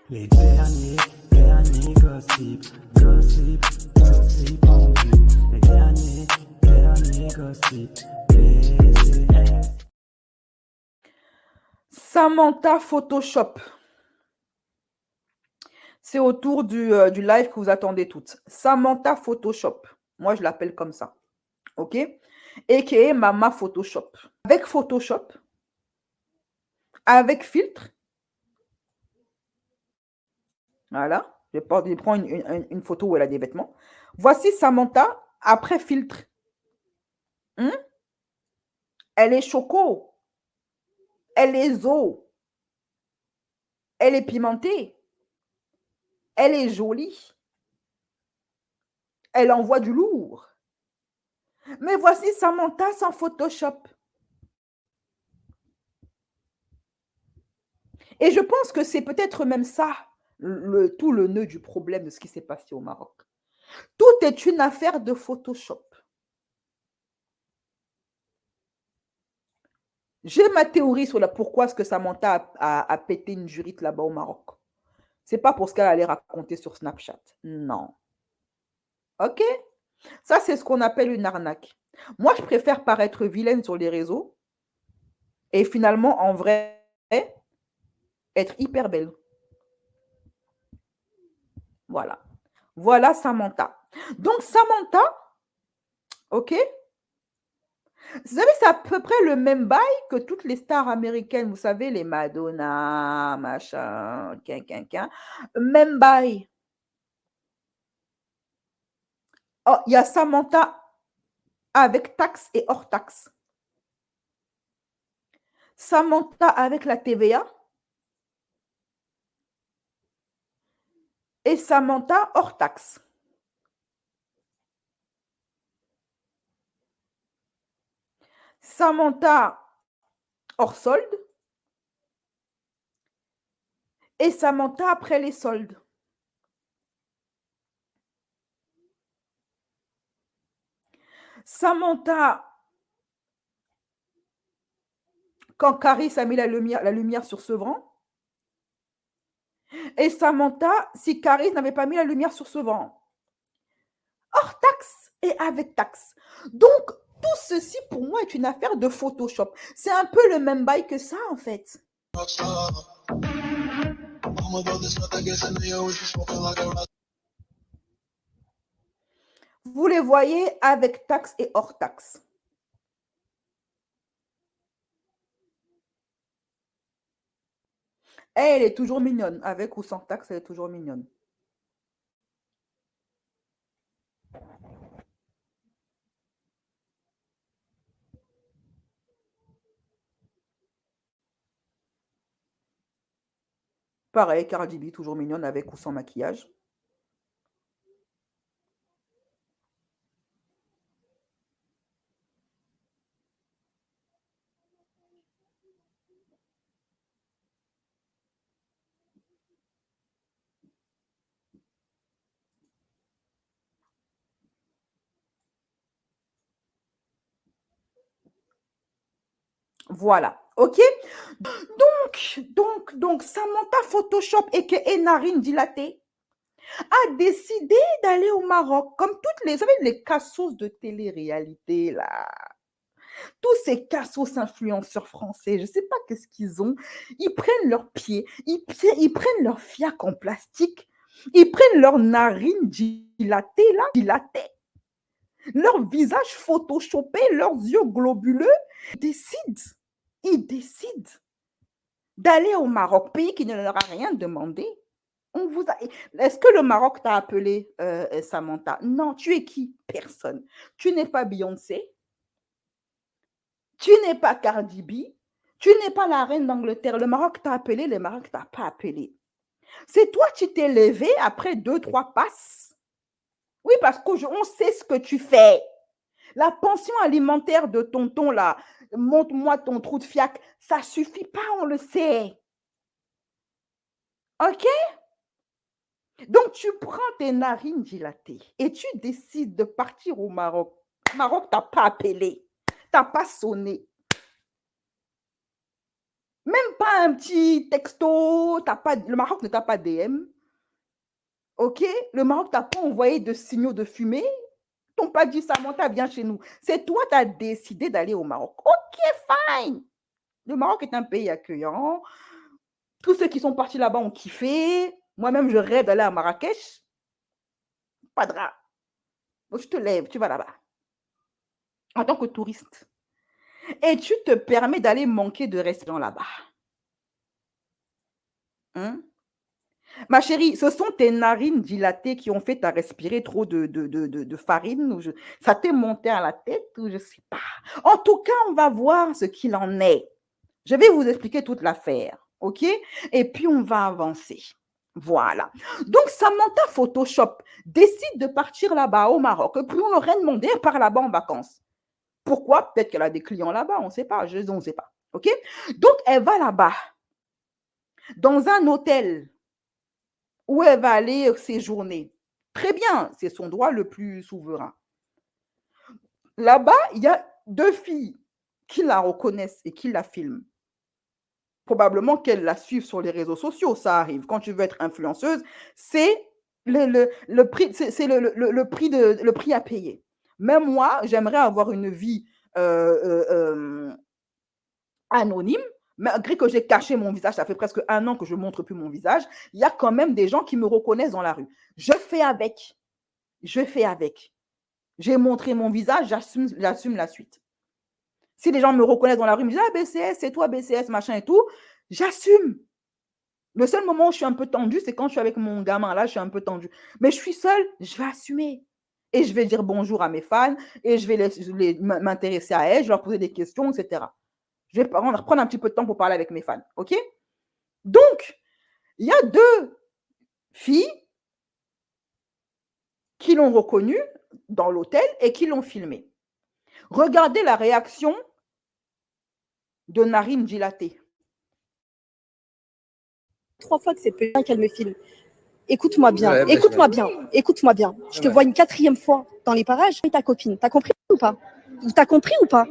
Les derniers gossip en vue. Les derniers gossip, BCS. Samantha Photoshop. C'est autour du live que vous attendez toutes. Samantha Photoshop. Moi, je l'appelle comme ça. OK? A.k.a. Mama Photoshop. Avec Photoshop, avec filtre. Voilà. Je prends une photo où elle a des vêtements. Voici Samantha après filtre. Elle est choco. Elle est zo. Elle est pimentée. Elle est jolie. Elle envoie du lourd. Mais voici Samantha sans Photoshop. Et je pense que c'est peut-être même ça, tout le nœud du problème de ce qui s'est passé au Maroc. Tout est une affaire de Photoshop. J'ai ma théorie sur pourquoi est-ce que Samantha a pété une jurite là-bas au Maroc. C'est pas pour ce qu'elle allait raconter sur Snapchat. Non. OK? Ça, c'est ce qu'on appelle une arnaque. Moi, je préfère paraître vilaine sur les réseaux et finalement, en vrai, être hyper belle. Voilà. Voilà Samantha. Donc, Samantha, OK? Vous savez, c'est à peu près le même bail que toutes les stars américaines. Vous savez, les Madonna, machin, quin. Même bail. Oh, il y a Samantha avec taxe et hors taxe. Samantha avec la TVA. Et Samantha hors taxe. Samantha hors solde. Et Samantha après les soldes. Samantha, quand Caris a mis la lumière sur Sevran. Et Samantha, si Caris n'avait pas mis la lumière sur Sevran. Hors taxe et avec taxe. Donc, tout ceci, pour moi, est une affaire de Photoshop. C'est un peu le même bail que ça, en fait. Vous les voyez avec taxe et hors taxe. Elle est toujours mignonne. Avec ou sans taxe, elle est toujours mignonne. Pareil, Cardi B, toujours mignonne avec ou sans maquillage. Voilà. OK? Donc, Samantha Photoshop et que narine dilatée a décidé d'aller au Maroc, comme toutes les, vous savez, les cassos de télé-réalité, là. Tous ces cassos influenceurs français, je ne sais pas qu'est-ce qu'ils ont. Ils prennent leurs pieds, ils prennent leur fiac en plastique, ils prennent leurs narines dilatées, là, dilatées, leur visage photoshopé, leurs yeux globuleux. Ils décident d'aller au Maroc, pays qui ne leur a rien demandé. Est-ce que le Maroc t'a appelé Samantha? Non, tu es qui? Personne. Tu n'es pas Beyoncé. Tu n'es pas Cardi B. Tu n'es pas la reine d'Angleterre. Le Maroc t'a appelé, le Maroc t'a pas appelé. C'est toi qui t'es levé après 2-3 passes. Oui, parce qu'on sait ce que tu fais. La pension alimentaire de tonton, là, montre-moi ton trou de fiac, ça suffit pas, on le sait. OK? Donc, tu prends tes narines dilatées et tu décides de partir au Maroc. Le Maroc t'a pas appelé, t'a pas sonné. Même pas un petit texto, le Maroc ne t'a pas DM, ok? Le Maroc t'a pas envoyé de signaux de fumée, t'ont pas dit Samantha, viens chez nous. C'est toi, tu as décidé d'aller au Maroc. Ok, fine. Le Maroc est un pays accueillant. Tous ceux qui sont partis là-bas ont kiffé. Moi-même, je rêve d'aller à Marrakech. Pas de rap. Donc, je te lève, tu vas là-bas. En tant que touriste. Et tu te permets d'aller manquer de respect là-bas. Hein? Ma chérie, ce sont tes narines dilatées qui ont fait à respirer trop de farine. Ça t'est monté à la tête ou je ne sais pas. En tout cas, on va voir ce qu'il en est. Je vais vous expliquer toute l'affaire, ok? Et puis, on va avancer. Voilà. Donc, Samantha Photoshop décide de partir là-bas au Maroc. Et puis, on l'aurait demandé, elle part là-bas en vacances. Pourquoi? Peut-être qu'elle a des clients là-bas, on ne sait pas. On ne sait pas, ok? Donc, elle va là-bas, dans un hôtel où elle va aller séjourner. Très bien, c'est son droit le plus souverain. Là-bas, il y a 2 filles qui la reconnaissent et qui la filment. Probablement qu'elles la suivent sur les réseaux sociaux, ça arrive. Quand tu veux être influenceuse, c'est le prix, c'est le prix à payer. Même moi, j'aimerais avoir une vie anonyme, malgré que j'ai caché mon visage, ça fait presque 1 an que je ne montre plus mon visage, il y a quand même des gens qui me reconnaissent dans la rue. Je fais avec. Je fais avec. J'ai montré mon visage, j'assume la suite. Si les gens me reconnaissent dans la rue, me disent ah, BCS, c'est toi, BCS, machin et tout, j'assume. Le seul moment où je suis un peu tendue, c'est quand je suis avec mon gamin. Là, je suis un peu tendue. Mais je suis seule, je vais assumer. Et je vais dire bonjour à mes fans et je vais m'intéresser à elles, je vais leur poser des questions, etc. Je vais prendre un petit peu de temps pour parler avec mes fans. OK? Donc, il y a 2 filles qui l'ont reconnue dans l'hôtel et qui l'ont filmée. Regardez la réaction de narine dilatée. 3 fois que c'est bien qu'elle me filme. Écoute-moi bien, écoute-moi bien, écoute-moi bien. Je te vois une 4e fois dans les parages. Ta copine, t'as compris ou pas? T'as compris ou pas?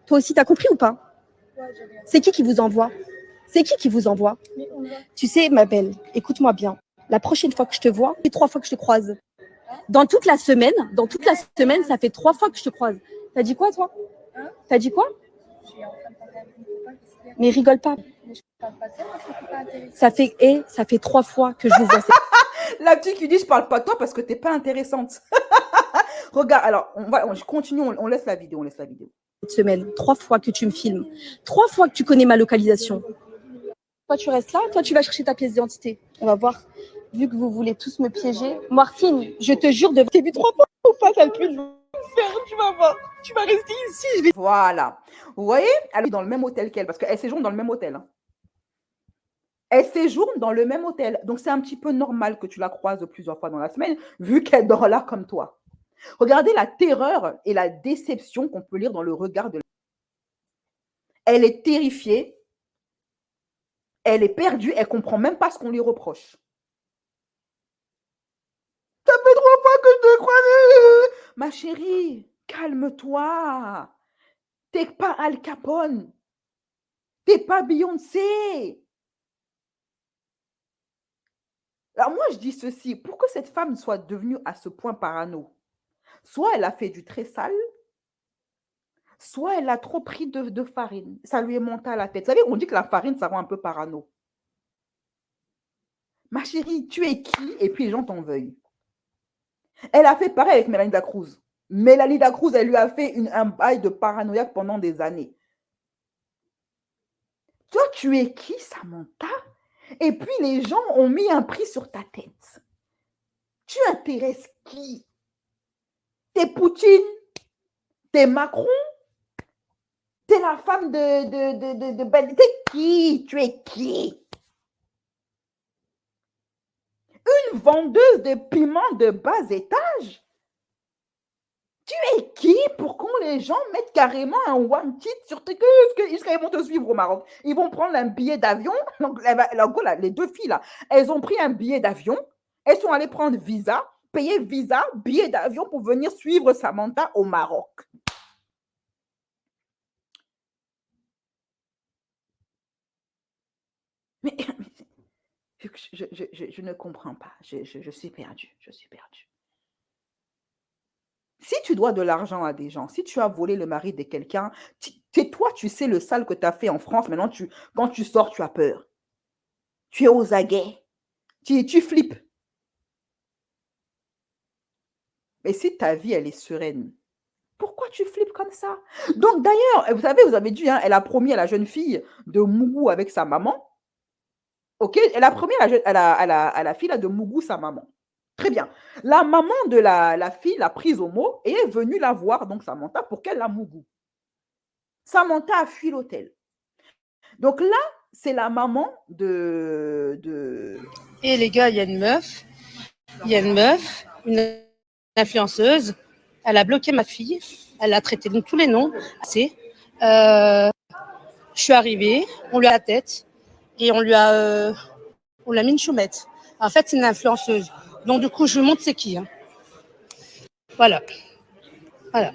Toi aussi, t'as compris ou pas? C'est qui vous envoie? C'est qui vous envoie? Tu sais, ma belle, écoute-moi bien. La prochaine fois que je te vois, c'est 3 fois que je te croise. Dans toute la semaine, ça fait 3 fois que je te croise. T'as dit quoi, toi? T'as dit quoi? Mais rigole pas. Ça fait 3 fois que je vous vois. La petite qui dit je parle pas de toi parce que t'es pas intéressante. Regarde, alors on continue, on laisse la vidéo, Cette semaine, 3 fois que tu me filmes, 3 fois que tu connais ma localisation. Toi tu restes là, toi tu vas chercher ta pièce d'identité. On va voir. Vu que vous voulez tous me piéger, Martine, je te jure de t'ai vu 3 fois ou pas, t'as pu le faire, tu vas voir. Tu vas rester ici. Voilà. Vous voyez, elle est dans le même hôtel qu'elle parce qu'elle séjourne dans le même hôtel. Hein. Elle séjourne dans le même hôtel. Donc, c'est un petit peu normal que tu la croises plusieurs fois dans la semaine, vu qu'elle dort là comme toi. Regardez la terreur et la déception qu'on peut lire dans le regard de. Elle est terrifiée. Elle est perdue. Elle ne comprend même pas ce qu'on lui reproche. Ça fait 3 fois que je te crois. Ma chérie, calme-toi. T'es pas Al Capone. T'es pas Beyoncé. Alors moi, je dis ceci, pour que cette femme soit devenue à ce point parano, soit elle a fait du très sale, soit elle a trop pris de farine. Ça lui est monté à la tête. Vous savez, on dit que la farine, ça rend un peu parano. Ma chérie, tu es qui? Et puis les gens t'en veuillent. Elle a fait pareil avec Mélanie Dacruz. Mélanie Dacruz, elle lui a fait un bail de paranoïaque pendant des années. Toi, tu es qui, Samantha? Et puis les gens ont mis un prix sur ta tête. Tu intéresses qui? T'es Poutine? T'es Macron? T'es la femme de Ben. T'es qui? Tu es qui? Une vendeuse de piments de bas étage? Tu es qui pour qu'on les gens mettent carrément un one kit sur tes ils vont te suivre au Maroc. Ils vont prendre un billet d'avion. Donc, les 2 filles là, elles ont pris un billet d'avion. Elles sont allées prendre visa, payer visa, billet d'avion pour venir suivre Samantha au Maroc. Mais je ne comprends pas. Je suis perdue. Je suis perdue. Si tu dois de l'argent à des gens, si tu as volé le mari de quelqu'un, toi, tu sais le sale que tu as fait en France. Maintenant, quand tu sors, tu as peur. Tu es aux aguets. Tu flippes. Mais si ta vie, elle est sereine, pourquoi tu flippes comme ça? Donc, d'ailleurs, vous savez, vous avez dit, hein, elle a promis à la jeune fille de Mougou avec sa maman. OK? Elle a promis à la fille là, de Mougou, sa maman. Très bien. La maman de la fille l'a prise au mot et est venue la voir, donc Samantha, pour qu'elle la Mougou. Samantha a fui l'hôtel. Donc là, c'est la maman de... Et les gars, il y a une meuf, une influenceuse, elle a bloqué ma fille, elle a traité de tous les noms. Je suis arrivée, on lui a la tête et on l'a mis une choumette. En fait, c'est une influenceuse. Donc du coup, je vous montre c'est qui. Hein. Voilà. Voilà.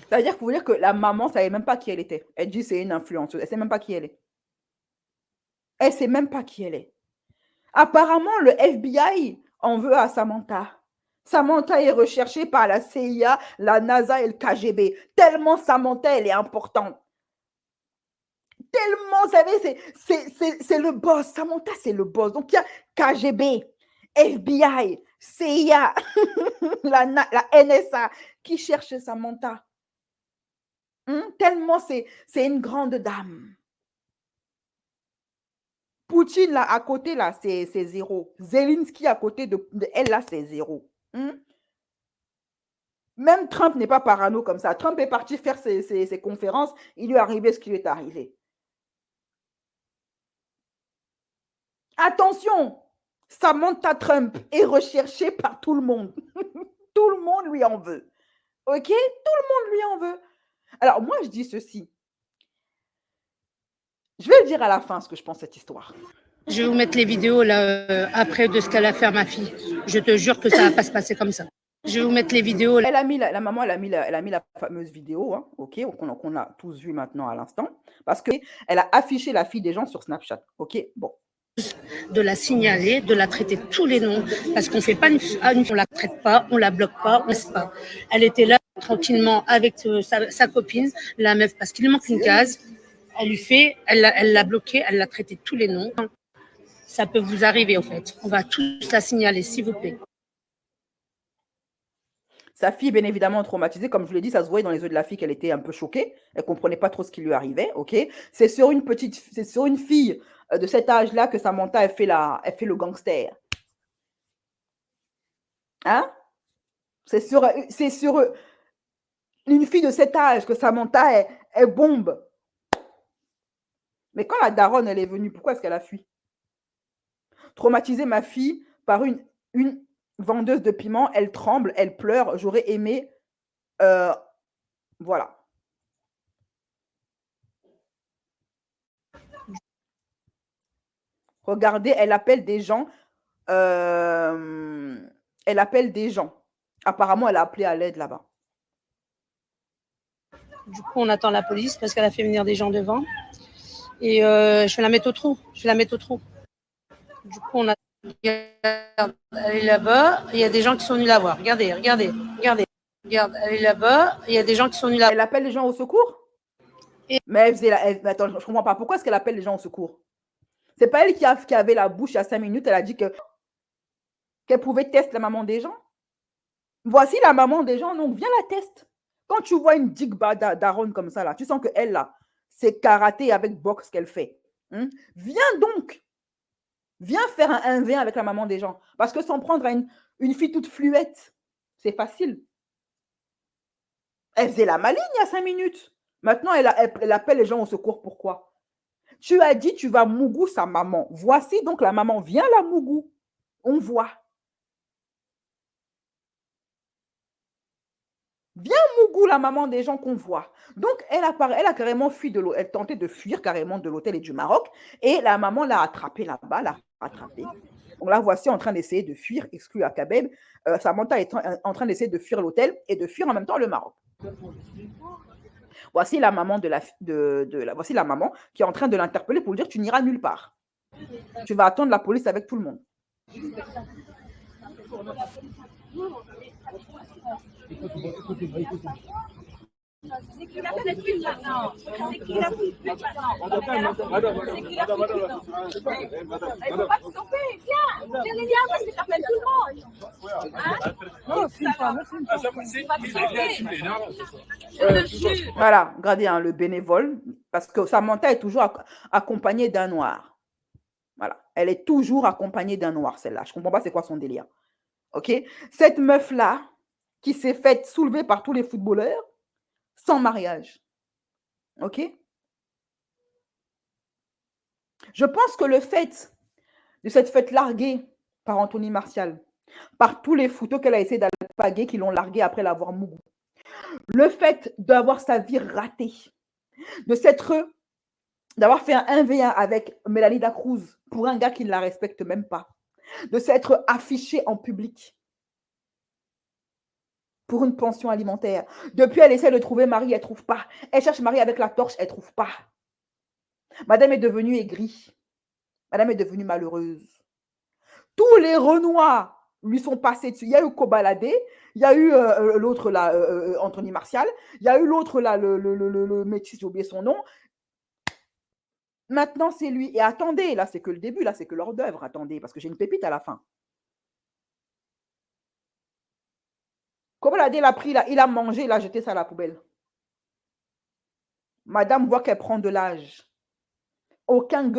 C'est-à-dire que vous dire que la maman ne savait même pas qui elle était. Elle dit c'est une influenceuse. Elle ne sait même pas qui elle est. Elle ne sait même pas qui elle est. Apparemment, le FBI en veut à Samantha. Samantha est recherchée par la CIA, la NASA et le KGB. Tellement Samantha, elle est importante. Tellement, vous savez, c'est le boss. Samantha, c'est le boss. Donc, il y a KGB, FBI, CIA, la NSA qui cherche Samantha. Tellement c'est une grande dame. Poutine, là, à côté, là, c'est zéro. Zelensky, à côté de elle, là, c'est zéro. Même Trump n'est pas parano comme ça. Trump est parti faire ses conférences. Il lui est arrivé ce qui lui est arrivé. Attention, Samantha Trump est recherchée par tout le monde. Tout le monde lui en veut. OK? Tout le monde lui en veut. Alors, moi, je dis ceci. Je vais le dire à la fin ce que je pense de cette histoire. Je vais vous mettre les vidéos là après de ce qu'elle a fait à ma fille. Je te jure que ça va pas se passer comme ça. Je vais vous mettre les vidéos. Elle a mis la maman, elle a mis la fameuse vidéo, hein, OK, qu'on a tous vu maintenant à l'instant, parce que elle a affiché la fille des gens sur Snapchat. OK, bon. De la signaler, de la traiter de tous les noms, parce qu'on fait pas on la traite pas, on la bloque pas, on laisse pas. Elle était là tranquillement avec sa copine, la meuf, parce qu'il lui manque une case. Elle l'a bloquée, elle l'a traité de tous les noms. Ça peut vous arriver en fait. On va tous la signaler, s'il vous plaît. Sa fille, bien évidemment, traumatisée. Comme je vous l'ai dit, ça se voyait dans les yeux de la fille qu'elle était un peu choquée. Elle ne comprenait pas trop ce qui lui arrivait. OK? C'est sur une fille de cet âge-là que Samantha elle fait le gangster. Hein? C'est sur une fille de cet âge que Samantha elle bombe. Mais quand la daronne, elle est venue, pourquoi est-ce qu'elle a fui? Traumatiser ma fille par une vendeuse de piment, elle tremble, elle pleure. J'aurais aimé... voilà. Regardez, elle appelle des gens. Elle appelle des gens. Apparemment, elle a appelé à l'aide là-bas. Du coup, on attend la police parce qu'elle a fait venir des gens devant. Et je vais la mettre au trou. Du coup, on attend. Regarde, elle est là-bas. Il y a des gens qui sont venus la voir. Regardez. Regarde, elle est là-bas. Il y a des gens qui sont venus la voir. Elle appelle les gens au secours? Mais attends, je ne comprends pas. Pourquoi est-ce qu'elle appelle les gens au secours? C'est pas elle qui avait la bouche il y a 5 minutes. Elle a dit qu'elle pouvait tester la maman des gens. Voici la maman des gens. Donc, viens la tester. Quand tu vois une digba daronne comme ça, là, tu sens qu'elle, là, c'est karaté avec boxe qu'elle fait. Viens donc. Viens faire un 1v1 avec la maman des gens. Parce que s'en prendre à une fille toute fluette, c'est facile. Elle faisait la maligne il y a 5 minutes. Maintenant, elle appelle les gens au secours. Pourquoi? Tu as dit, tu vas mougou sa maman. Voici donc la maman. Viens la mougou. On voit. Viens mougou la maman des gens qu'on voit. Donc, elle a carrément fui de l'eau. Elle tentait de fuir carrément de l'hôtel et du Maroc. Et la maman l'a attrapée là-bas, l'a rattrapée. Donc là, voici en train d'essayer de fuir, exclu à Kabeb. Samantha est en train d'essayer de fuir l'hôtel et de fuir en même temps le Maroc. Voici la maman voici la maman qui est en train de l'interpeller pour lui dire tu n'iras nulle part. Tu vas attendre la police avec tout le monde. C'est qui la fait plus maintenant? C'est qui la fait plus maintenant? C'est qui la fait plus maintenant? Il faut pas te stopper, viens! Viens parce que t'appelles tout le monde! Voilà, regardez hein, le bénévole, parce que Samantha est toujours accompagnée d'un noir. Voilà, elle est toujours accompagnée d'un noir, celle-là. Je ne comprends pas c'est quoi son délire. OK? Cette meuf-là, qui s'est faite soulever par tous les footballeurs, sans mariage. OK? Je pense que le fait de cette fête larguée par Anthony Martial, par tous les photos qu'elle a essayé d'alpaguer, qui l'ont larguée après l'avoir mougou, le fait d'avoir sa vie ratée, d'avoir fait un 1v1 avec Mélanie Cruz pour un gars qui ne la respecte même pas, de s'être affichée en public pour une pension alimentaire. Depuis, elle essaie de trouver Marie, elle ne trouve pas. Elle cherche Marie avec la torche, elle ne trouve pas. Madame est devenue aigrie. Madame est devenue malheureuse. Tous les Renois lui sont passés dessus. Il y a eu Kobalade, il y a eu l'autre là, Anthony Martial, il y a eu l'autre là, le métis, j'ai oublié son nom. Maintenant, c'est lui. Et attendez, là, c'est que le début, là, c'est que l'hors d'œuvre. Attendez, parce que j'ai une pépite à la fin. Kobalade l'a pris, là, il a mangé, il a jeté ça à la poubelle. Madame voit qu'elle prend de l'âge. Aucun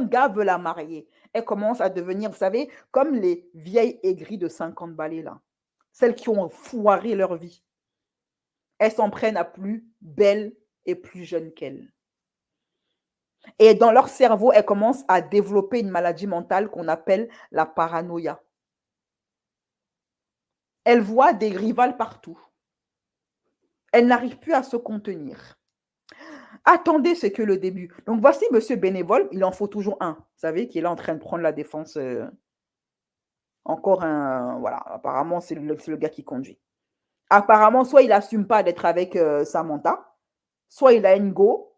gars veut la marier. Elle commence à devenir, vous savez, comme les vieilles aigries de 50 balais, là. Celles qui ont foiré leur vie. Elles s'en prennent à plus belle et plus jeune qu'elles. Et dans leur cerveau, elles commencent à développer une maladie mentale qu'on appelle la paranoïa. Elles voient des rivales partout. Elles n'arrivent plus à se contenir. Attendez, c'est que le début. Donc, voici monsieur bénévole, il en faut toujours un, vous savez, qui est là en train de prendre la défense. Encore un, voilà, apparemment, c'est le gars qui conduit. Apparemment, soit il n'assume pas d'être avec Samantha, soit il a une go.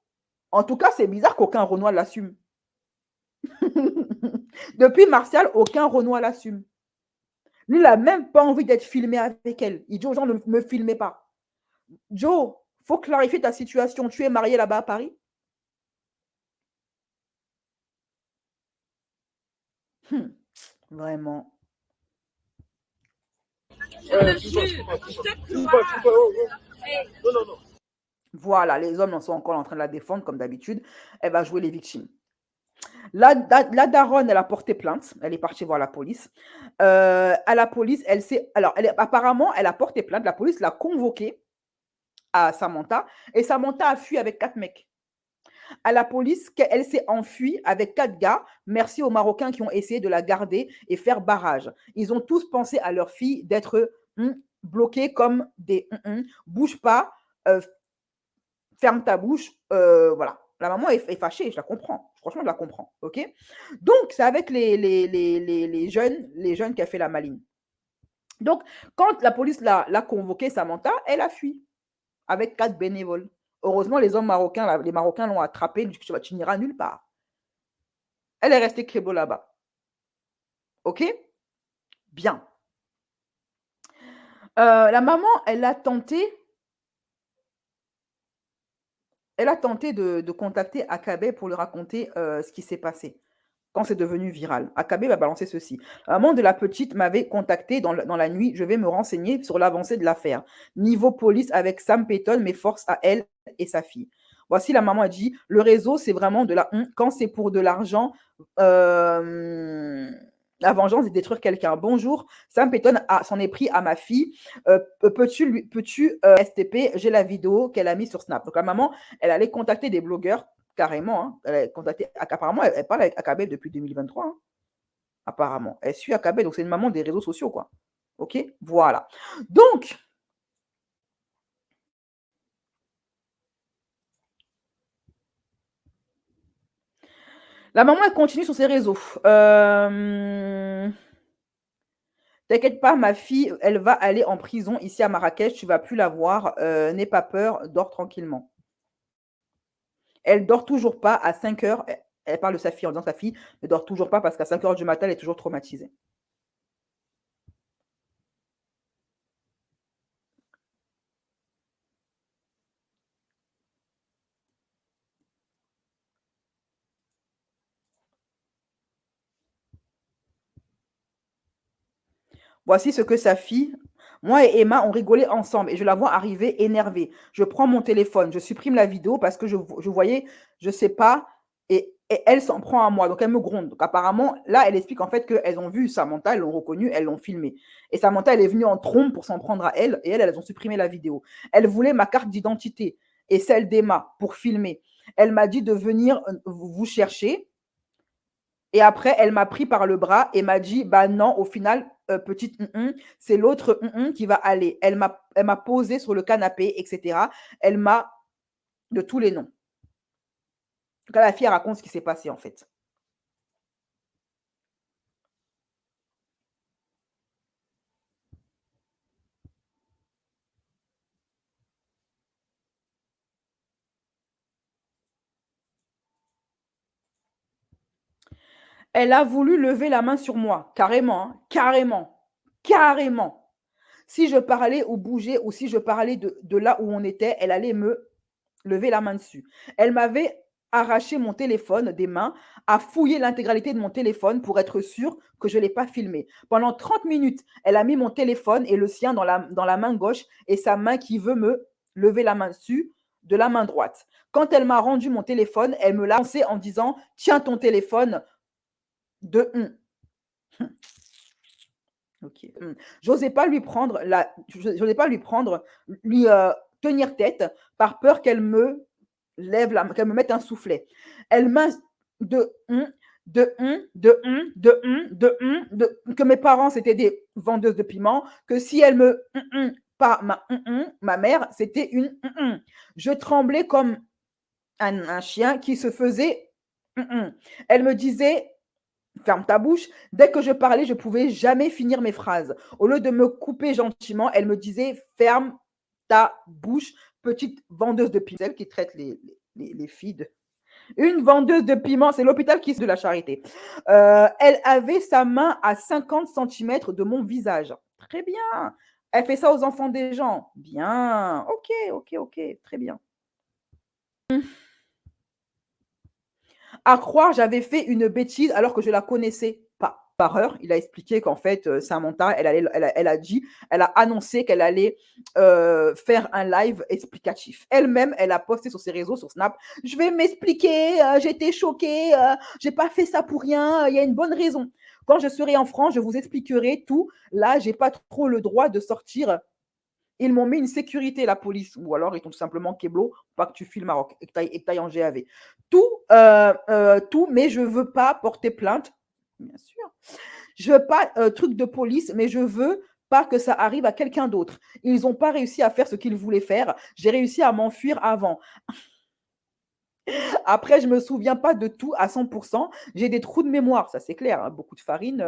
En tout cas, c'est bizarre qu'aucun Renoir l'assume. Depuis Martial, aucun Renoir l'assume. Lui, il n'a même pas envie d'être filmé avec elle. Il dit aux gens, ne me filmez pas. Joe, il faut clarifier ta situation. Tu es marié là-bas à Paris? Vraiment. Voilà, les hommes en sont encore en train de la défendre, comme d'habitude. Elle va jouer les victimes. La daronne, elle a porté plainte. Elle est partie voir la police. À la police, apparemment, elle a porté plainte. La police l'a convoquée à Samantha. Et Samantha a fui avec 4 mecs. À la police, elle s'est enfuie avec 4 gars. Merci aux Marocains qui ont essayé de la garder et faire barrage. Ils ont tous pensé à leur fille d'être bloqués comme des bouge pas, ferme ta bouche, voilà. La maman est fâchée, je la comprends. Franchement, je la comprends, ok? Donc, c'est avec les jeunes qui a fait la maline. Donc, quand la police l'a convoquée, Samantha, elle a fui avec 4 bénévoles. Heureusement, les Marocains l'ont attrapée, tu n'iras nulle part. Elle est restée crébo là-bas. Ok? Bien. La maman, elle a tenté de contacter Akabe pour lui raconter ce qui s'est passé quand c'est devenu viral. Akabe va balancer ceci. La maman de la petite m'avait contacté dans la nuit. Je vais me renseigner sur l'avancée de l'affaire. Niveau police avec Sam Payton, mes forces à elle et sa fille. Voici la maman a dit, le réseau, c'est vraiment de la... Quand c'est pour de l'argent, la vengeance est de détruire quelqu'un. Bonjour, Sam Payton s'en est pris à ma fille. Peux-tu STP, j'ai la vidéo qu'elle a mise sur Snap. Donc la maman, elle allait contacter des blogueurs, carrément. Hein. Elle a contacté, apparemment, elle parle avec Akabe depuis 2023. Hein. Apparemment. Elle suit Akabe, donc c'est une maman des réseaux sociaux, quoi. Ok? Voilà. Donc, la maman, elle continue sur ses réseaux. T'inquiète pas, ma fille, elle va aller en prison ici à Marrakech, tu vas plus la voir. N'aie pas peur, dors tranquillement. Elle dort toujours pas à 5 heures. Elle parle de sa fille en disant que sa fille ne dort toujours pas parce qu'à 5 heures du matin, elle est toujours traumatisée. Voici ce que sa fille, moi et Emma, on rigolait ensemble et je la vois arriver énervée. Je prends mon téléphone, je supprime la vidéo parce que je voyais, je sais pas, et elle s'en prend à moi. Donc elle me gronde. Donc apparemment, là, elle explique en fait qu'elles ont vu Samantha, elles l'ont reconnue, elles l'ont filmé. Et Samantha, elle est venue en trompe pour s'en prendre à elle et elles ont supprimé la vidéo. Elle voulait ma carte d'identité et celle d'Emma pour filmer. Elle m'a dit de venir vous chercher. Et après, elle m'a pris par le bras et m'a dit, bah non, au final, petite, c'est l'autre qui va aller. Elle m'a posé sur le canapé, etc. Elle m'a de tous les noms. Donc là, la fille elle raconte ce qui s'est passé en fait. Elle a voulu lever la main sur moi, carrément, hein, carrément, carrément. Si je parlais ou bougeais ou si je parlais de là où on était, elle allait me lever la main dessus. Elle m'avait arraché mon téléphone des mains, a fouillé l'intégralité de mon téléphone pour être sûre que je ne l'ai pas filmé. Pendant 30 minutes, elle a mis mon téléphone et le sien dans la main gauche et sa main qui veut me lever la main dessus de la main droite. Quand elle m'a rendu mon téléphone, elle me l'a lancé en disant « Tiens ton téléphone de Ok. J'osais pas lui prendre j'osais pas lui tenir tête par peur qu'elle me qu'elle me mette un soufflet. Elle m'a de que mes parents c'était des vendeuses de piment, que si elle me pas ma mère, c'était une Je tremblais comme un chien qui se faisait Elle me disait ferme ta bouche. Dès que je parlais, je pouvais jamais finir mes phrases. Au lieu de me couper gentiment, elle me disait ferme ta bouche, petite vendeuse de piment. C'est elle qui traite les filles de... Une vendeuse de piment, c'est l'hôpital qui est de la charité. Elle avait sa main à 50 centimètres de mon visage. Très bien. Elle fait ça aux enfants des gens. Bien. Ok. Très bien. À croire, j'avais fait une bêtise alors que je la connaissais pas. Par heure, il a expliqué qu'en fait, Samantha, elle a annoncé qu'elle allait faire un live explicatif. Elle-même, elle a posté sur ses réseaux, sur Snap, je vais m'expliquer, j'étais choquée, j'ai pas fait ça pour rien, il y a une bonne raison. Quand je serai en France, je vous expliquerai tout. Là, j'ai pas trop le droit de sortir. Ils m'ont mis une sécurité, la police, ou alors ils t'ont tout simplement keblo, pas que tu files Maroc et que tu ailles en GAV. Tout, mais je veux pas porter plainte, bien sûr. Je veux pas truc de police, mais je veux pas que ça arrive à quelqu'un d'autre. Ils n'ont pas réussi à faire ce qu'ils voulaient faire. J'ai réussi à m'enfuir avant. Après, je me souviens pas de tout à 100%. J'ai des trous de mémoire, ça c'est clair. Hein. Beaucoup de farine,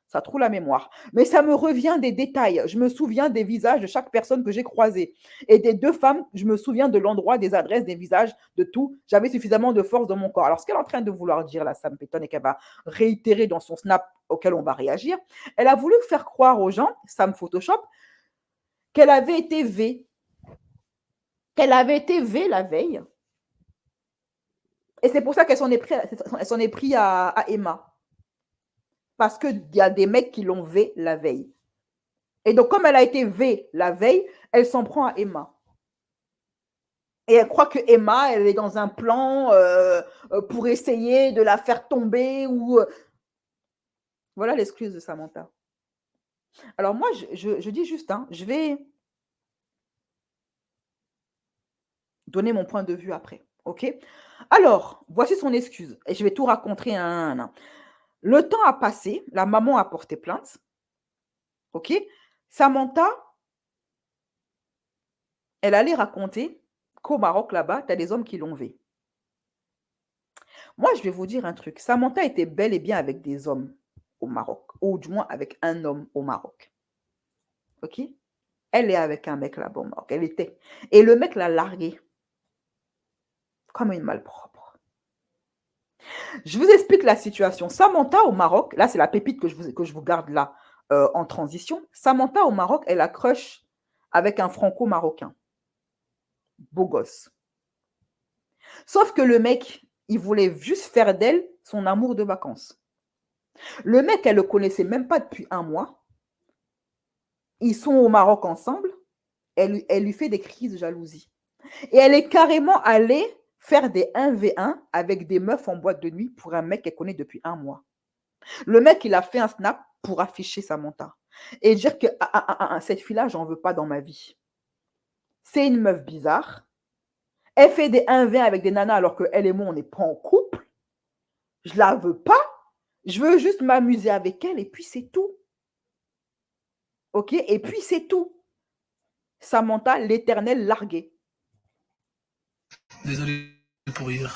ça troue la mémoire. Mais ça me revient des détails. Je me souviens des visages de chaque personne que j'ai croisée. Et des deux femmes, je me souviens de l'endroit, des adresses, des visages, de tout. J'avais suffisamment de force dans mon corps. Alors, ce qu'elle est en train de vouloir dire là, ça me pétonne et qu'elle va réitérer dans son snap auquel on va réagir. Elle a voulu faire croire aux gens, Sam Photoshop, qu'elle avait été V. Qu'elle avait été V la veille. Et c'est pour ça qu'elle s'en est pris à Emma. Parce qu'il y a des mecs qui l'ont V la veille. Et donc, comme elle a été V la veille, elle s'en prend à Emma. Et elle croit que Emma, elle est dans un plan pour essayer de la faire tomber ou... Voilà l'excuse de Samantha. Alors moi, je dis juste, hein, je vais donner mon point de vue après. OK? Alors, voici son excuse. Et je vais tout raconter un à un. Le temps a passé, la maman a porté plainte. OK? Samantha, elle allait raconter qu'au Maroc, là-bas, tu as des hommes qui l'ont V. Moi, je vais vous dire un truc. Samantha était bel et bien avec des hommes au Maroc. ou du moins avec un homme au Maroc. OK? Elle est avec un mec là-bas au Maroc. Elle était. Et le mec l'a larguée comme une malpropre. Je vous explique la situation. Samantha au Maroc, là c'est la pépite que je vous garde là en transition. Samantha au Maroc, elle a crush avec un franco-marocain. Beau gosse. Sauf que le mec, il voulait juste faire d'elle son amour de vacances. Le mec, elle ne le connaissait même pas depuis un mois. Ils sont au Maroc ensemble. Elle lui fait des crises de jalousie. Et elle est carrément allée faire des 1v1 avec des meufs en boîte de nuit pour un mec qu'elle connaît depuis un mois. Le mec, il a fait un snap pour afficher Samantha et dire que cette fille-là, j'en veux pas dans ma vie. C'est une meuf bizarre. Elle fait des 1v1 avec des nanas alors qu'elle et moi, on n'est pas en couple. Je la veux pas. Je veux juste m'amuser avec elle et puis c'est tout. OK? Et puis c'est tout. Samantha, l'éternelle larguée. Désolé pour hier.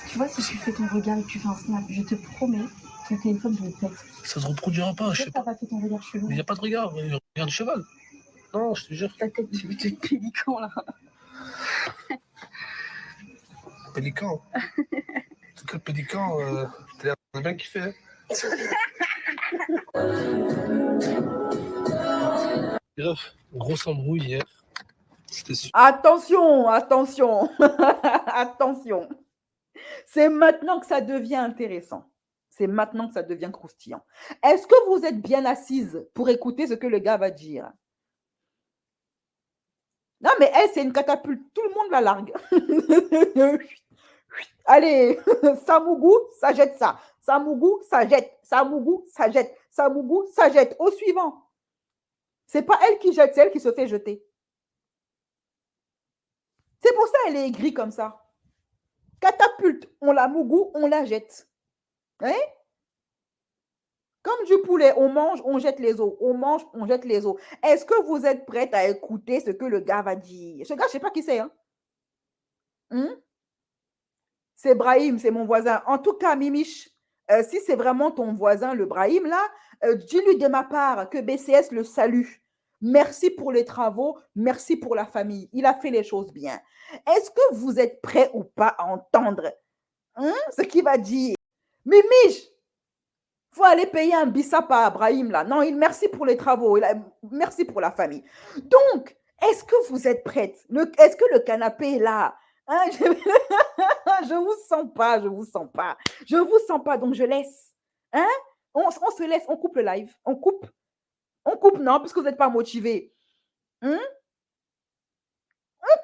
Tu vois, si tu fais ton regard et que tu fais un snap, je te promets, ton téléphone, je le pète. Ça se reproduira pas, je sais T'as pas. pas fait ton regard chelou. Mais il n'y a pas de regard, regarde le cheval. Non, je te jure. Ta tête de pélican, là. Pélican. En tout cas, pélican, t'as l'air de bien kiffé. Hein. Bref, grosse embrouille hier. C'était super. Attention, attention, attention. C'est maintenant que ça devient intéressant. C'est maintenant que ça devient croustillant. Est-ce que vous êtes bien assise pour écouter ce que le gars va dire? Non, mais elle, c'est une catapulte. Tout le monde la largue. Allez, Samougou, ça jette ça. Samougou, ça jette. Samougou, ça jette. Samougou, ça jette. Au suivant. C'est pas elle qui jette, c'est elle qui se fait jeter. C'est pour ça qu'elle est aigrie comme ça. Catapulte, on la mougou, on la jette. Hein? Comme du poulet, on mange, on jette les os. On mange, on jette les os. Est-ce que vous êtes prête à écouter ce que le gars va dire? Ce gars, je ne sais pas qui c'est. Hein? C'est Brahim, c'est mon voisin. En tout cas, Mimiche, si c'est vraiment ton voisin, le Brahim, là, dis-lui de ma part que BCS le salue. Merci pour les travaux, merci pour la famille. Il a fait les choses bien. Est-ce que vous êtes prêts ou pas à entendre ce qu'il va dire? Mimiche, il faut aller payer un bissap à Brahim, là. Non, merci pour les travaux, merci pour la famille. Donc, est-ce que vous êtes prête? Est-ce que le canapé est là? Hein, je vous sens pas, je vous sens pas. Je vous sens pas, donc je laisse. Hein? On se laisse, on coupe le live. On coupe, non, puisque vous n'êtes pas motivé. On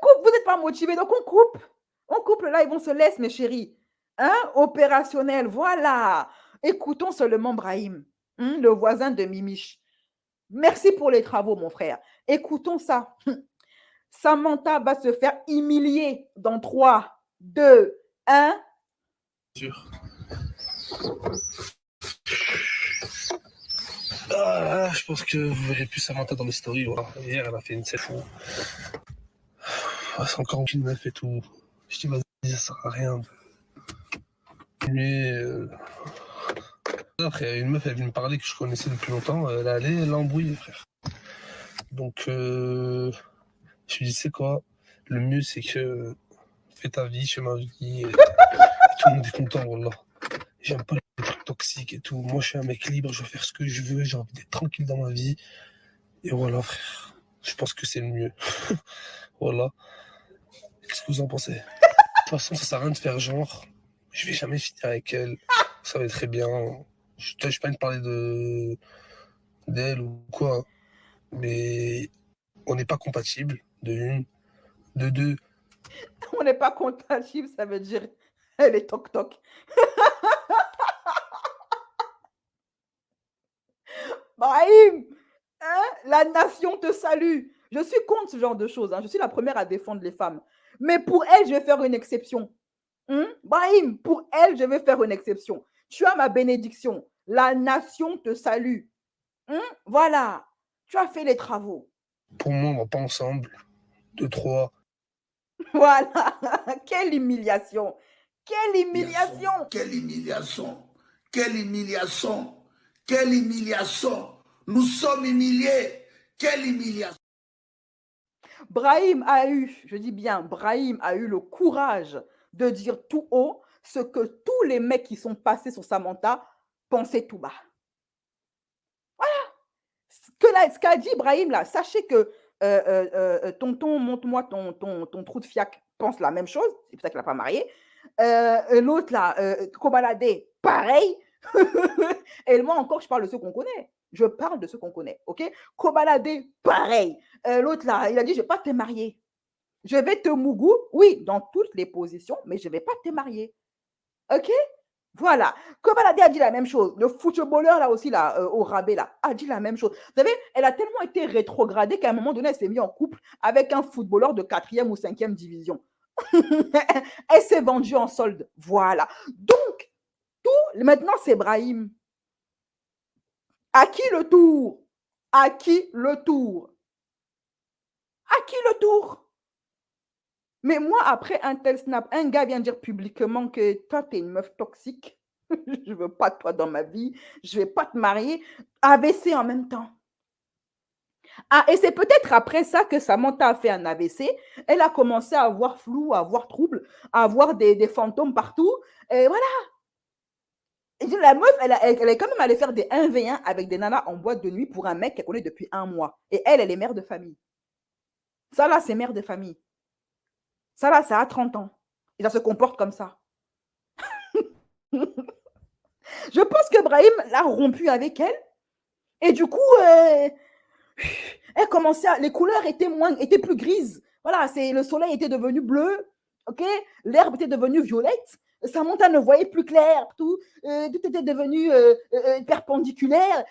coupe, vous n'êtes pas motivé, donc on coupe. On coupe le live, on se laisse, mes chéris. Hein? Opérationnel, voilà. Écoutons seulement Brahim, le voisin de Mimiche. Merci pour les travaux, mon frère. Écoutons ça. Samantha va se faire humilier dans 3, 2, 1. Sûr. Ah, je pense que vous verrez plus Samantha dans mes stories. Voilà. Hier, elle a fait une scène fou. C'est encore une meuf et tout. Je dis, vas-y, ça sert à rien. Mais après, une meuf, elle vient me parler que je connaissais depuis longtemps. Elle allait l'embrouiller, frère. Donc, je lui dis, c'est quoi? Le mieux, c'est que fais ta vie, je fais ma vie. Et tout le monde est content, wallah. J'aime pas les trucs toxiques et tout. Moi, je suis un mec libre, je veux faire ce que je veux. J'ai envie d'être tranquille dans ma vie. Et voilà, frère. Je pense que c'est le mieux. Voilà. Qu'est-ce que vous en pensez? De toute façon, ça sert à rien de faire genre. Je vais jamais finir avec elle. Ça va être très bien. Je ne pas de parler d'elle ou quoi. Mais on n'est pas compatibles, de une. De deux. On n'est pas compatible, ça veut dire elle est toc-toc. Brahim, hein? La nation te salue. Je suis contre ce genre de choses. Hein. Je suis la première à défendre les femmes. Mais pour elle, je vais faire une exception. Brahim, pour elle, je vais faire une exception. Tu as ma bénédiction. La nation te salue. Voilà. Tu as fait les travaux. Pour moi, on va pas ensemble. 2, 3. Voilà. Quelle humiliation. Quelle humiliation. Quelle humiliation. Quelle humiliation. Quelle humiliation! Nous sommes humiliés. Quelle humiliation! Brahim a eu, je dis bien, Brahim a eu le courage de dire tout haut ce que tous les mecs qui sont passés sur Samantha pensaient tout bas. Ce qu'a dit Brahim là, sachez que tonton, montre-moi ton trou de fiac, pense la même chose, c'est pour ça qu'il n'a pas marié. L'autre là, Kobalade, pareil. Et moi encore, je parle de ceux qu'on connaît. Je parle de ceux qu'on connaît, ok? Kobalade, pareil. L'autre là, il a dit, je ne vais pas te marier. Je vais te mougou, oui, dans toutes les positions, mais je ne vais pas te marier. Ok? Voilà. Kobalade a dit la même chose. Le footballeur là aussi, là, au rabais, là, a dit la même chose. Vous savez, elle a tellement été rétrogradée qu'à un moment donné, elle s'est mise en couple avec un footballeur de 4e ou 5e division. Elle s'est vendue en solde. Voilà. Donc, maintenant, c'est Brahim. À qui le tour? À qui le tour? À qui le tour? Mais moi, après un tel snap, un gars vient dire publiquement que toi, tu es une meuf toxique. Je ne veux pas de toi dans ma vie. Je ne vais pas te marier. AVC en même temps. Ah, et c'est peut-être après ça que Samantha a fait un AVC. Elle a commencé à avoir flou, à avoir trouble, à avoir des fantômes partout. Et voilà. Et la meuf, elle est quand même allée faire des 1v1 avec des nanas en boîte de nuit pour un mec qu'elle connaît depuis 1 mois. Et elle est mère de famille. Ça, là, c'est mère de famille. Ça, là, ça a 30 ans. Et ça se comporte comme ça. Je pense que Brahim l'a rompu avec elle. Et du coup, elle commençait les couleurs étaient plus grises. Voilà, le soleil était devenu bleu. Ok, l'herbe était devenue violette. Samantha ne voyait plus clair. Tout était devenu perpendiculaire.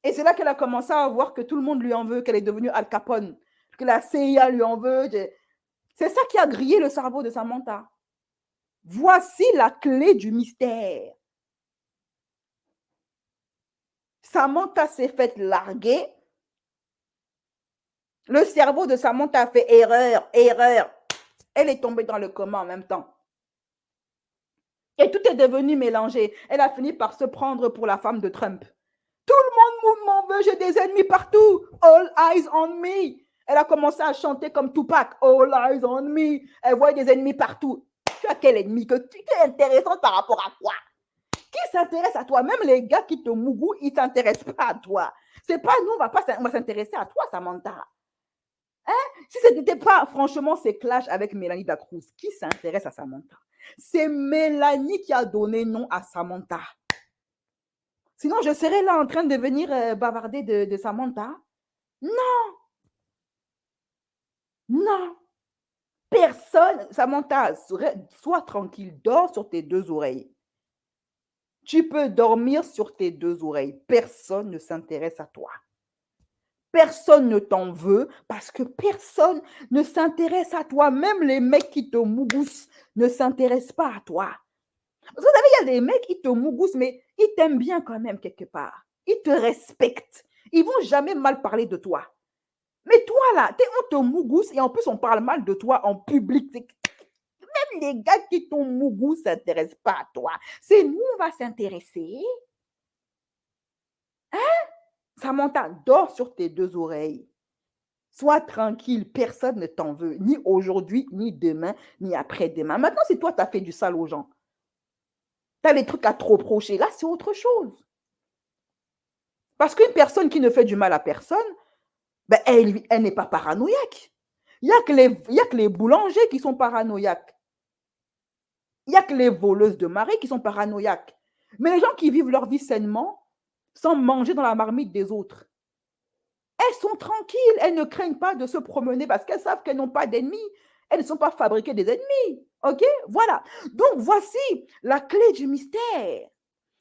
Et c'est là qu'elle a commencé à voir que tout le monde lui en veut, qu'elle est devenue Al Capone, que la CIA lui en veut. C'est ça qui a grillé le cerveau de Samantha. Voici la clé du mystère. Samantha s'est faite larguer. Le cerveau de Samantha a fait erreur. Elle est tombée dans le coma en même temps. Et tout est devenu mélangé. Elle a fini par se prendre pour la femme de Trump. Tout le monde m'en veut, j'ai des ennemis partout. All eyes on me. Elle a commencé à chanter comme Tupac. All eyes on me. Elle voit des ennemis partout. Tu as quel ennemi? Tu es intéressant par rapport à quoi? Qui s'intéresse à toi? Même les gars qui te mougou, ils ne s'intéressent pas à toi. C'est pas nous, on va s'intéresser à toi, Samantha. Hein? Si ce n'était pas, franchement, ces clashs avec Mélanie Dacruz, qui s'intéresse à Samantha? C'est Mélanie qui a donné nom à Samantha. Sinon, je serais là en train de venir bavarder de Samantha. Non. Non. Personne, Samantha, sois tranquille, dors sur tes 2 oreilles. Tu peux dormir sur tes 2 oreilles. Personne ne s'intéresse à toi. Personne ne t'en veut parce que personne ne s'intéresse à toi. Même les mecs qui te mougoussent ne s'intéressent pas à toi. Vous savez, il y a des mecs qui te mougoussent, mais ils t'aiment bien quand même quelque part. Ils te respectent. Ils vont jamais mal parler de toi. Mais toi, là, on te mougousse et en plus, on parle mal de toi en public. Même les gars qui t'ont mougou ne s'intéressent pas à toi. C'est nous, on va s'intéresser. Hein? Samantha, dors sur tes 2 oreilles. Sois tranquille, personne ne t'en veut, ni aujourd'hui, ni demain, ni après-demain. Maintenant, si toi, tu as fait du sale aux gens, tu as des trucs à te reprocher, là, c'est autre chose. Parce qu'une personne qui ne fait du mal à personne, ben, elle n'est pas paranoïaque. Il n'y a que les boulangers qui sont paranoïaques. Il n'y a que les voleuses de marée qui sont paranoïaques. Mais les gens qui vivent leur vie sainement, sans manger dans la marmite des autres, elles sont tranquilles, elles ne craignent pas de se promener parce qu'elles savent qu'elles n'ont pas d'ennemis. Elles ne sont pas fabriquées des ennemis. OK? Voilà. Donc, voici la clé du mystère.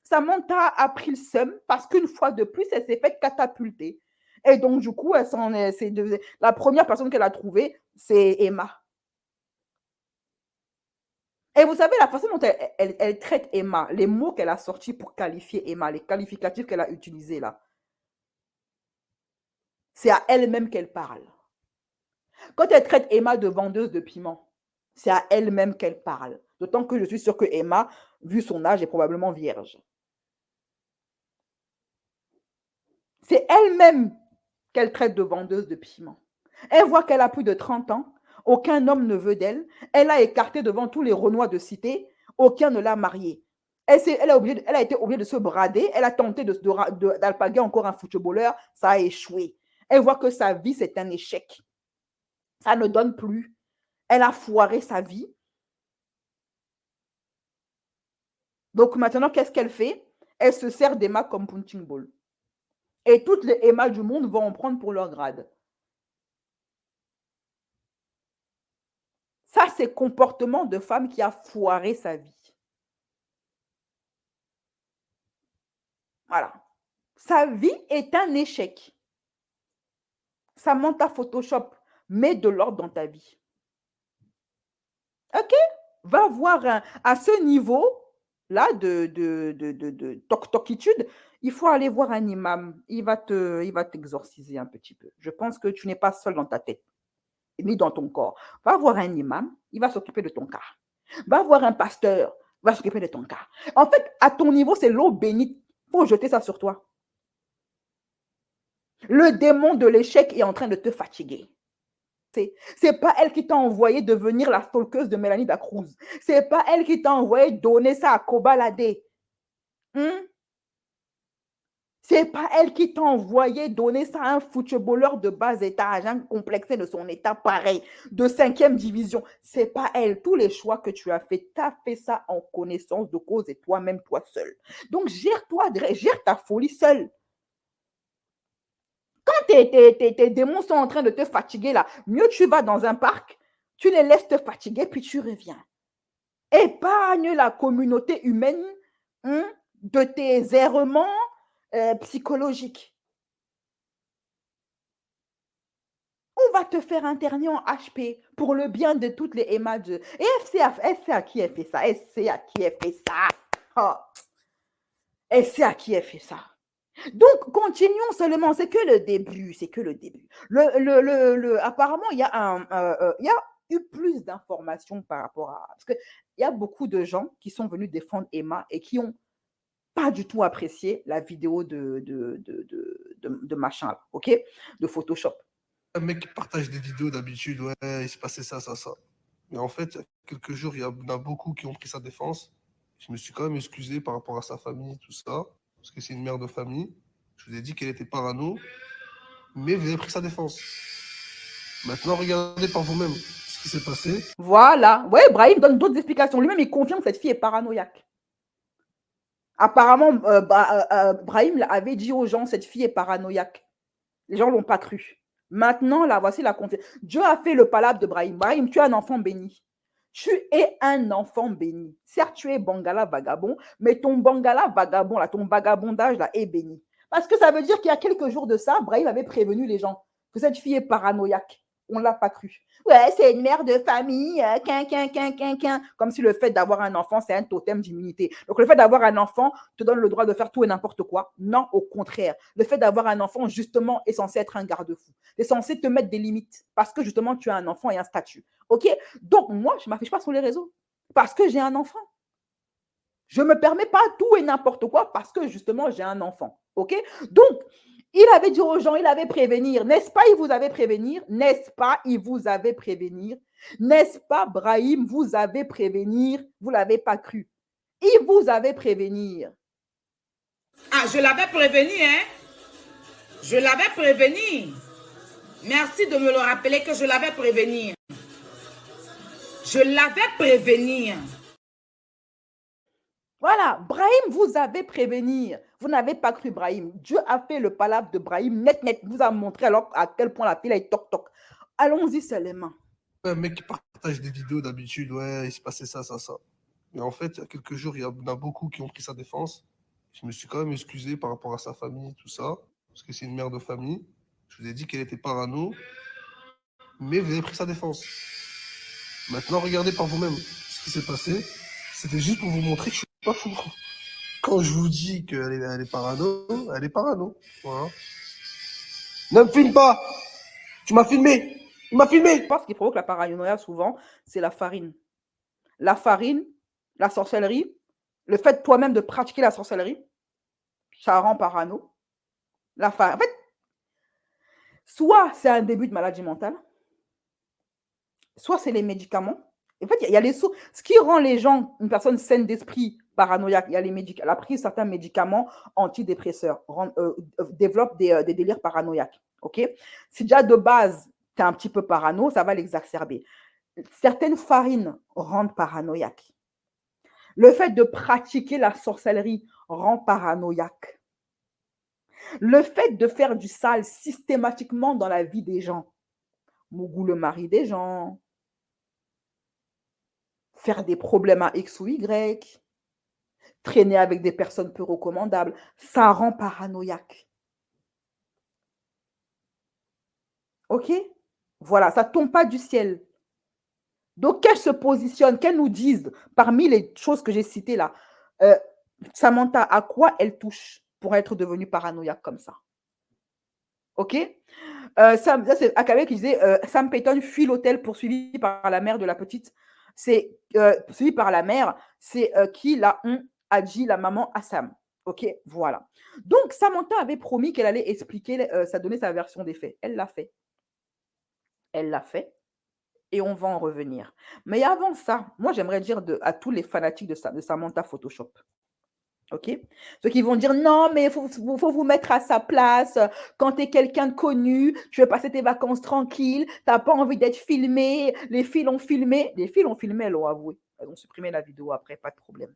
Samantha a pris le seum parce qu'une fois de plus, elle s'est faite catapulter. Et donc, du coup, la première personne qu'elle a trouvée, c'est Emma. Et vous savez, la façon dont elle traite Emma, les mots qu'elle a sortis pour qualifier Emma, les qualificatifs qu'elle a utilisés là, c'est à elle-même qu'elle parle. Quand elle traite Emma de vendeuse de piment, c'est à elle-même qu'elle parle. D'autant que je suis sûre que Emma, vu son âge, est probablement vierge. C'est elle-même qu'elle traite de vendeuse de piment. Elle voit qu'elle a plus de 30 ans, aucun homme ne veut d'elle, elle a écarté devant tous les Renois de cité, aucun ne l'a mariée. Elle a été obligée de se brader, elle a tenté d'alpaguer encore un footballeur, ça a échoué. Elle voit que sa vie, c'est un échec. Ça ne donne plus. Elle a foiré sa vie. Donc maintenant, qu'est-ce qu'elle fait? Elle se sert d'Emma comme punching ball. Et toutes les Emma du monde vont en prendre pour leur grade. Ça, c'est comportement de femme qui a foiré sa vie. Voilà. Sa vie est un échec. Samantha Photoshop, mets de l'ordre dans ta vie. OK? Va voir à ce niveau-là de toquitude, il faut aller voir un imam. Il va t'exorciser un petit peu. Je pense que tu n'es pas seul dans ta tête, ni dans ton corps. Va voir un imam, il va s'occuper de ton cas. Va voir un pasteur, il va s'occuper de ton cas. En fait, à ton niveau, c'est l'eau bénite. Il faut jeter ça sur toi. Le démon de l'échec est en train de te fatiguer. C'est pas elle qui t'a envoyé devenir la stalkeuse de Mélanie Dacruz. C'est pas elle qui t'a envoyé donner ça à Kobalade. C'est pas elle qui t'a envoyé donner ça à un footballeur de bas étage, un complexé de son état pareil, de 5e division. C'est pas elle. Tous les choix que tu as fait, tu as fait ça en connaissance de cause et toi-même, toi seul. Donc, gère-toi, gère ta folie seule. Quand tes démons sont en train de te fatiguer, là, mieux tu vas dans un parc, tu les laisses te fatiguer, puis tu reviens. Épargne la communauté humaine de tes errements psychologiques. On va te faire interner en HP pour le bien de toutes les Emma. Et elle sait à qui elle fait ça. Elle sait à qui elle fait ça. Oh. Elle sait à qui elle fait ça. Donc, continuons seulement. C'est que le début. C'est que le début. Apparemment, il y a eu plus d'informations par rapport à... Parce qu'il y a beaucoup de gens qui sont venus défendre Emma et qui n'ont pas du tout apprécié la vidéo de machin, là, OK? De Photoshop. Un mec qui partage des vidéos d'habitude, ouais, il s'est passé ça, ça, ça. Mais en fait, il y a quelques jours, il y en a beaucoup qui ont pris sa défense. Je me suis quand même excusé par rapport à sa famille, tout ça, parce que c'est une mère de famille. Je vous ai dit qu'elle était parano, mais vous avez pris sa défense. Maintenant, regardez par vous-même ce qui s'est passé. Voilà. Ouais, Brahim donne d'autres explications. Lui-même, il confirme que cette fille est paranoïaque. Apparemment, Brahim avait dit aux gens, cette fille est paranoïaque. Les gens ne l'ont pas cru. Maintenant, là, voici la confiance. Dieu a fait le palabre de Brahim. Brahim, tu es un enfant béni. Tu es un enfant béni. Certes, tu es Bangala vagabond, mais ton Bangala vagabond, là, ton vagabondage là, est béni. Parce que ça veut dire qu'il y a quelques jours de ça, Brahim avait prévenu les gens que cette fille est paranoïaque. On ne l'a pas cru. Ouais, c'est une mère de famille, comme si le fait d'avoir un enfant, c'est un totem d'immunité. Donc, le fait d'avoir un enfant te donne le droit de faire tout et n'importe quoi. Non, au contraire. Le fait d'avoir un enfant, justement, est censé être un garde-fou. C'est censé te mettre des limites parce que, justement, tu as un enfant et un statut. OK? Donc, moi, je ne m'affiche pas sur les réseaux parce que j'ai un enfant. Je ne me permets pas tout et n'importe quoi parce que, justement, j'ai un enfant. OK? Donc, il avait dit aux gens, il avait prévenir. N'est-ce pas, il vous avait prévenir? N'est-ce pas, il vous avait prévenir? N'est-ce pas, Brahim, vous avez prévenir? Vous ne l'avez pas cru. Il vous avait prévenir. Ah, je l'avais prévenu, hein? Je l'avais prévenu. Merci de me le rappeler que je l'avais prévenu. Je l'avais prévenu. Voilà, Brahim vous avait prévenir. Vous n'avez pas cru Brahim. Dieu a fait le palabre de Brahim net. Vous a montré alors à quel point la fille est toc. Allons-y seulement. Un mec qui partage des vidéos d'habitude, ouais, il s'est passé ça, ça, ça. Mais en fait, il y a quelques jours, il y en a beaucoup qui ont pris sa défense. Je me suis quand même excusé par rapport à sa famille, tout ça, parce que c'est une mère de famille. Je vous ai dit qu'elle était parano, mais vous avez pris sa défense. Maintenant, regardez par vous-même ce qui s'est passé. C'était juste pour vous montrer que je suis pas fou. Quand je vous dis qu'elle est parano, elle est parano. Voilà. Ne me filme pas! Tu m'as filmé! Tu m'as filmé! Je pense ce qui provoque la paranoïa souvent, c'est la farine. La farine, la sorcellerie, le fait toi-même de pratiquer la sorcellerie, ça rend parano. En fait, soit c'est un début de maladie mentale, soit c'est les médicaments. En fait, il y a les sources. Ce qui rend les gens, une personne saine d'esprit, paranoïaque, il y a les médicaments. La prise de certains médicaments antidépresseurs développe des délires paranoïaques. OK? Si déjà de base, tu es un petit peu parano, ça va l'exacerber. Certaines farines rendent paranoïaque. Le fait de pratiquer la sorcellerie rend paranoïaque. Le fait de faire du sale systématiquement dans la vie des gens, Mougou le mari des gens, faire des problèmes à X ou Y, traîner avec des personnes peu recommandables, ça rend paranoïaque. OK? Voilà, ça ne tombe pas du ciel. Donc, qu'elles se positionnent, qu'elles nous disent, parmi les choses que j'ai citées là, Samantha, à quoi elle touche pour être devenue paranoïaque comme ça? OK? Sam, ça c'est Akabe qui disait Sam Payton fuit l'hôtel poursuivi par la mère de la petite. C'est poursuivi par la mère, c'est qui l'a a dit la maman à Sam. OK, voilà. Donc, Samantha avait promis qu'elle allait expliquer, ça donner sa version des faits. Elle l'a fait. Elle l'a fait. Et on va en revenir. Mais avant ça, moi, j'aimerais dire à tous les fanatiques de Samantha Photoshop. OK? Ceux qui vont dire non, mais il faut vous mettre à sa place. Quand tu es quelqu'un de connu, tu veux passer tes vacances tranquilles, tu n'as pas envie d'être filmé. Les filles l'ont filmé. Les filles l'ont filmé, elles l'ont avoué. Elles ont supprimé la vidéo après, pas de problème.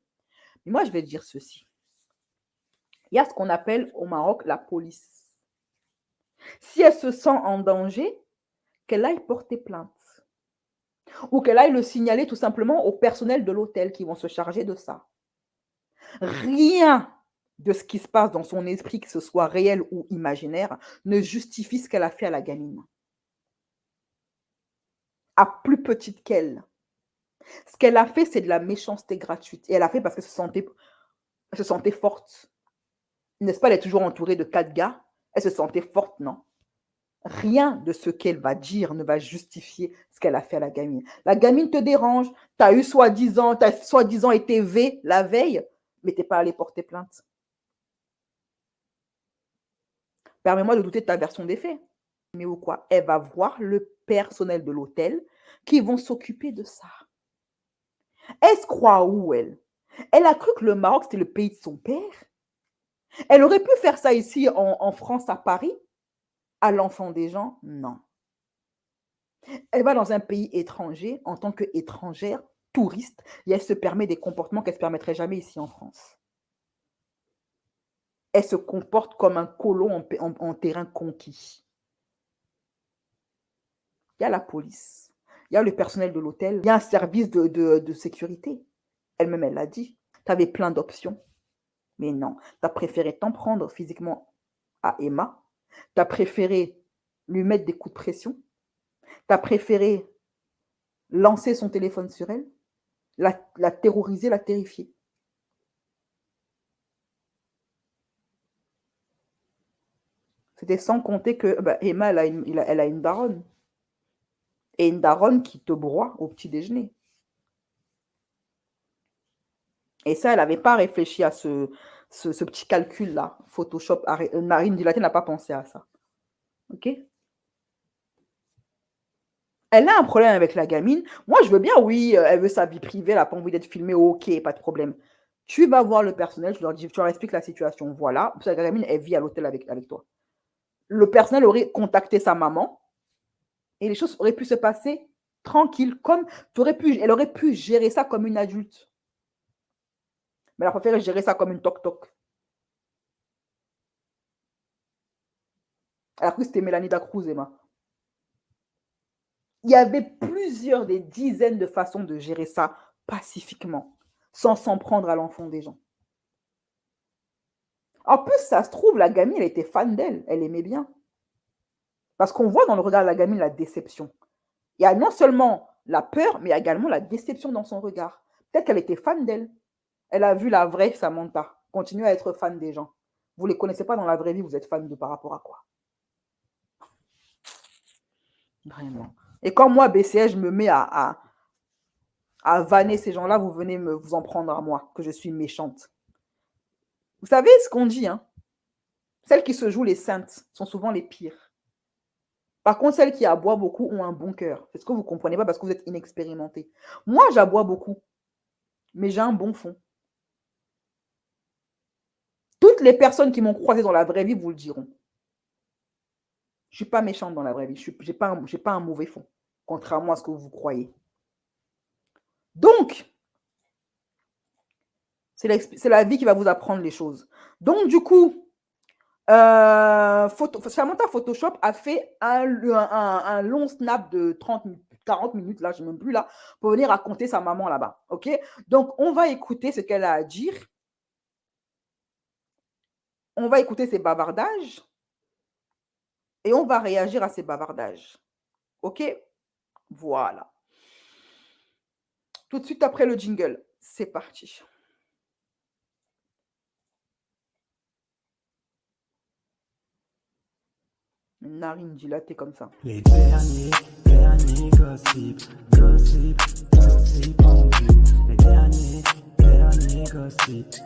Mais moi, je vais dire ceci. Il y a ce qu'on appelle au Maroc la police. Si elle se sent en danger, qu'elle aille porter plainte. Ou qu'elle aille le signaler tout simplement au personnel de l'hôtel qui vont se charger de ça. Rien de ce qui se passe dans son esprit, que ce soit réel ou imaginaire, ne justifie ce qu'elle a fait à la gamine. À plus petite qu'elle. Ce qu'elle a fait, c'est de la méchanceté gratuite. Et elle a fait parce qu'elle se sentait forte. N'est-ce pas, elle est toujours entourée de 4 gars. Elle se sentait forte, non? Rien de ce qu'elle va dire ne va justifier ce qu'elle a fait à la gamine. La gamine te dérange, tu as soi-disant été V la veille, mais tu n'es pas allé porter plainte. Permets-moi de douter de ta version des faits. Mais ou quoi? Elle va voir le personnel de l'hôtel qui vont s'occuper de ça. Elle se croit où, elle? Elle a cru que le Maroc, c'était le pays de son père. Elle aurait pu faire ça ici en France, à Paris, à l'enfant des gens? Non. Elle va dans un pays étranger en tant qu'étrangère, touriste, et elle se permet des comportements qu'elle ne se permettrait jamais ici en France. Elle se comporte comme un colon en terrain conquis. Il y a la police, il y a le personnel de l'hôtel, il y a un service de sécurité. Elle-même, elle l'a dit. Tu avais plein d'options. Mais non, tu as préféré t'en prendre physiquement à Emma. Tu as préféré lui mettre des coups de pression. Tu as préféré lancer son téléphone sur elle, la terroriser, la terrifier. C'était sans compter que Emma, elle a une daronne. Et une daronne qui te broie au petit déjeuner. Et ça, elle n'avait pas réfléchi à ce petit calcul-là. Photoshop, Narine Dilatée n'a pas pensé à ça. OK? Elle a un problème avec la gamine. Moi, je veux bien, oui, elle veut sa vie privée, elle n'a pas envie d'être filmée, OK, pas de problème. Tu vas voir le personnel, tu leur expliques la situation. Voilà, parce que la gamine, elle vit à l'hôtel avec toi. Le personnel aurait contacté sa maman et les choses auraient pu se passer tranquille, comme elle aurait pu gérer ça comme une adulte. Mais elle a préféré gérer ça comme une toc-toc. Elle a cru que c'était Mélanie Dacruz, Emma. Il y avait des dizaines de façons de gérer ça pacifiquement, sans s'en prendre à l'enfant des gens. En plus, ça se trouve, la gamine, elle était fan d'elle. Elle aimait bien. Parce qu'on voit dans le regard de la gamine la déception. Il y a non seulement la peur, mais il y a également la déception dans son regard. Peut-être qu'elle était fan d'elle. Elle a vu la vraie Samantha. Continuez à être fan des gens. Vous ne les connaissez pas dans la vraie vie, vous êtes fan de par rapport à quoi? Vraiment. Et quand moi, BCS, je me mets à vanner ces gens-là, vous venez vous en prendre à moi, que je suis méchante. Vous savez ce qu'on dit, hein? Celles qui se jouent les saintes sont souvent les pires. Par contre, celles qui aboient beaucoup ont un bon cœur. C'est ce que vous ne comprenez pas parce que vous êtes inexpérimentés. Moi, j'aboie beaucoup, mais j'ai un bon fond. Toutes les personnes qui m'ont croisé dans la vraie vie vous le diront. Je ne suis pas méchante dans la vraie vie. Je n'ai pas un mauvais fond, contrairement à ce que vous croyez. Donc, c'est la vie qui va vous apprendre les choses. Donc, du coup, Samantha Photoshop a fait un long snap de 40 minutes, là, je ne sais même plus là, pour venir raconter sa maman là-bas. OK? Donc, on va écouter ce qu'elle a à dire. On va écouter ses bavardages. Et on va réagir à ces bavardages. OK? Voilà. Tout de suite après le jingle. C'est parti. Une narine dilatée comme ça. Les derniers gossip en vue. Les derniers gossip.